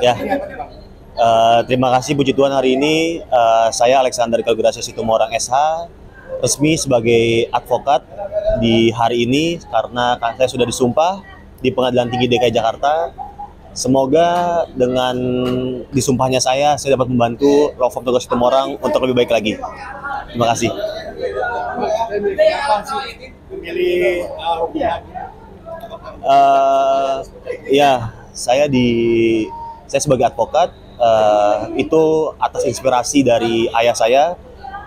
Ya, terima kasih puji Tuhan hari ini saya Alexander Kalgrasya Situmorang SH resmi sebagai advokat di hari ini karena saya sudah disumpah di Pengadilan Tinggi DKI Jakarta. Semoga dengan disumpahnya saya dapat membantu law firm Togar Situmorang untuk lebih baik lagi. Terima kasih. Ya, saya sebagai advokat itu atas inspirasi dari ayah saya,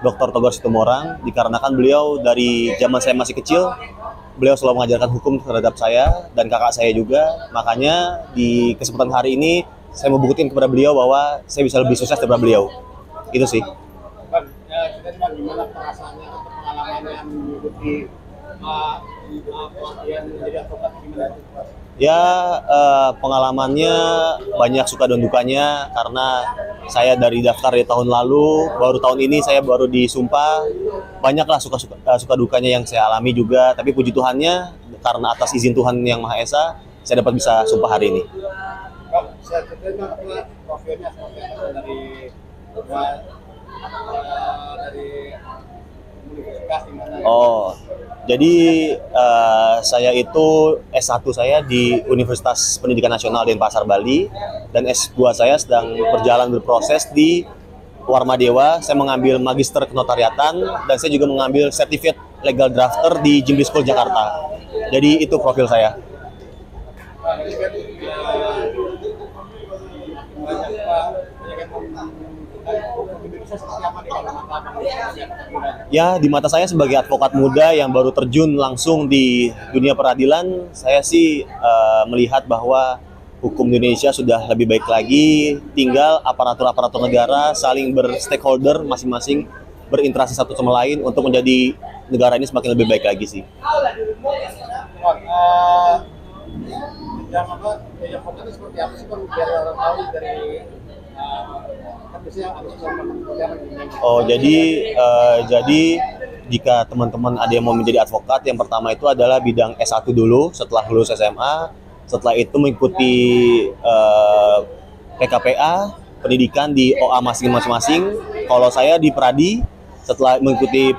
Dr. Togar Situmorang, dikarenakan beliau dari zaman saya masih kecil, beliau selalu mengajarkan hukum terhadap saya dan kakak saya juga. Makanya di kesempatan hari ini saya mau buktiin kepada beliau bahwa saya bisa lebih sukses daripada beliau. Itu sih. Bang, cerita gimana perasaannya atau pengalamannya mengikuti yang menjadi advokat gimana? Ya, pengalamannya banyak suka dan dukanya karena saya dari daftar di tahun lalu, baru tahun ini saya baru disumpah. Banyaklah suka dukanya yang saya alami juga, tapi puji Tuhannya karena atas izin Tuhan Yang Maha Esa, saya dapat bisa sumpah hari ini. Bang, saya cerita profilnya seperti apa dari universitas di mana? Jadi saya itu S1 saya di Universitas Pendidikan Nasional Denpasar, Bali, dan S2 saya sedang berjalan berproses di Warmadewa. Saya mengambil Magister Kenotariatan dan saya juga mengambil Certificate Legal Drafter di Jimli School Jakarta. Jadi itu profil saya. Ya, di mata saya sebagai advokat muda yang baru terjun langsung di dunia peradilan, saya sih melihat bahwa hukum di Indonesia sudah lebih baik lagi. Tinggal aparatur-aparatur negara saling berstakeholder masing-masing berinteraksi satu sama lain untuk menjadi negara ini semakin lebih baik lagi sih. Seperti apa sih Bang, biar orang tahu dari jadi jika teman-teman ada yang mau menjadi advokat, yang pertama itu adalah bidang S1 dulu setelah lulus SMA. Setelah itu mengikuti PKPA, pendidikan di OA masing-masing. Kalau saya di Pradi, setelah mengikuti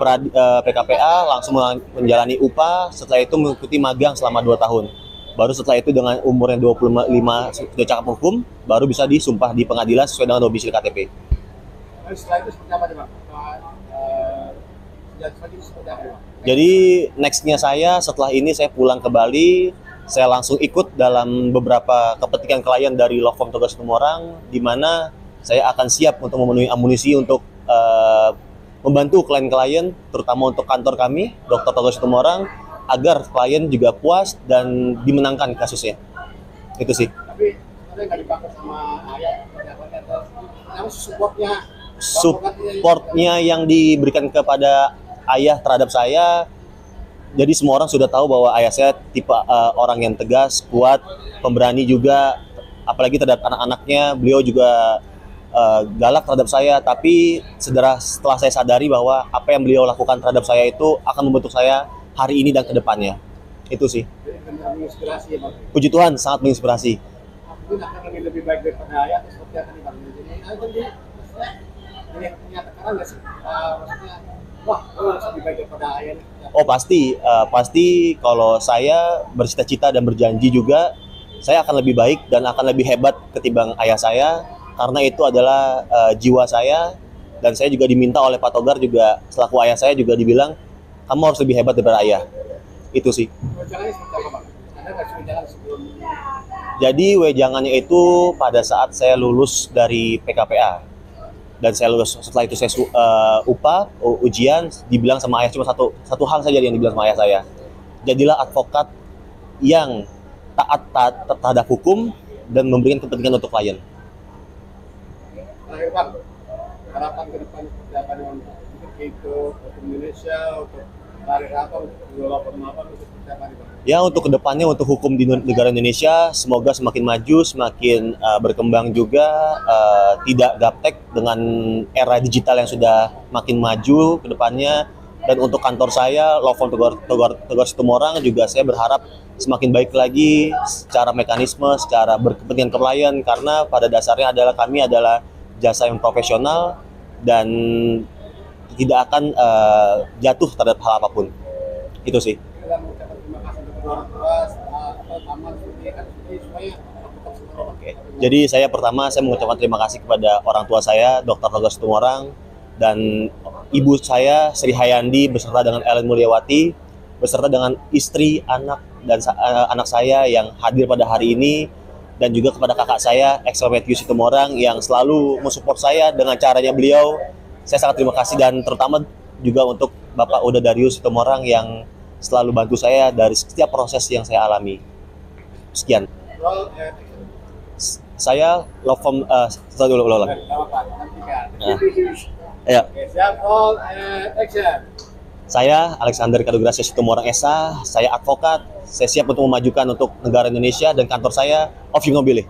PKPA langsung menjalani UPA, setelah itu mengikuti magang selama 2 tahun. Baru setelah itu dengan umur yang 25 sudah cakap hukum, baru bisa disumpah di pengadilan sesuai dengan domisili KTP. Setelah itu seperti apa nih Bang? Jadi nextnya saya setelah ini saya pulang ke Bali, saya langsung ikut dalam beberapa kepentingan klien dari law firm Togar Situmorang, di mana saya akan siap untuk memenuhi amunisi untuk membantu klien-klien, terutama untuk kantor kami, Dr. Togar Situmorang, agar klien juga puas dan dimenangkan kasusnya. Itu sih. Tapi ada nggak dipakai sama ayah? Supportnya yang diberikan kepada ayah terhadap saya, jadi semua orang sudah tahu bahwa ayah saya tipe orang yang tegas, kuat, pemberani juga, apalagi terhadap anak-anaknya. Beliau juga galak terhadap saya, tapi setelah saya sadari bahwa apa yang beliau lakukan terhadap saya itu akan membentuk saya hari ini dan kedepannya. Itu sih. Menginspirasi ya Bang? Puji Tuhan, sangat menginspirasi. Mungkin akan lebih baik daripada ayah atau seperti apa nih Bang? Ini punya tekanan nggak sih? Maksudnya, wah, harus lebih baik daripada ayah nih. Pasti kalau saya bercita-cita dan berjanji juga, saya akan lebih baik dan akan lebih hebat ketimbang ayah saya, karena itu adalah jiwa saya. Dan saya juga diminta oleh Pak Togar juga, selaku ayah saya juga dibilang, kamu harus lebih hebat daripada ayah. Itu sih. Wejangannya seperti apa Bang? Ada nggak sih wejangan sebelum? Jadi wejangannya itu pada saat saya lulus dari PKPA. Dan saya lulus, setelah itu saya UPA, ujian, dibilang sama ayah cuma satu hal saja yang dibilang sama ayah saya. Jadilah advokat yang taat terhadap hukum dan memberikan kepentingan untuk klien. Terakhir Bang, harapan ke depan seperti apa nih Bang? Untuk Indonesia, untuk karir apa, untuk apa, seperti apa nih Bang? Ya, untuk kedepannya, untuk hukum di negara Indonesia semoga semakin maju, semakin berkembang juga, tidak gaptek dengan era digital yang sudah makin maju kedepannya. Dan untuk kantor saya, Law Firm Tegar Situmorang, juga saya berharap semakin baik lagi secara mekanisme, secara berkepentingan klien, karena pada dasarnya kami adalah jasa yang profesional dan tidak akan jatuh terhadap hal apapun. Itu sih. Kita mengucapkan terima kasih untuk kedua orang tua, taman studi kan studi semuanya tetap semua. Oke. Jadi saya mengucapkan terima kasih kepada orang tua saya, Dr. Tegar Situmorang, dan ibu saya Sri Hayandi beserta dengan Ellen Mulyawati, beserta dengan istri, anak, dan anak saya yang hadir pada hari ini, dan juga kepada kakak saya, Excel Matthew Situmorang, yang selalu mensupport saya dengan caranya beliau. Saya sangat terima kasih, dan terutama juga untuk Bapak Oda Darius Situmorang yang selalu bantu saya dari setiap proses yang saya alami. Sekian. Roll, Saya Law Firm, dulu ulang. Pak, nanti kan. Ya. Oke, siap, roll, action. Saya Alexander Kadugrasya Situmorang SA, saya advokat, saya siap untuk memajukan untuk negara Indonesia, dan kantor saya Ovi Mobile.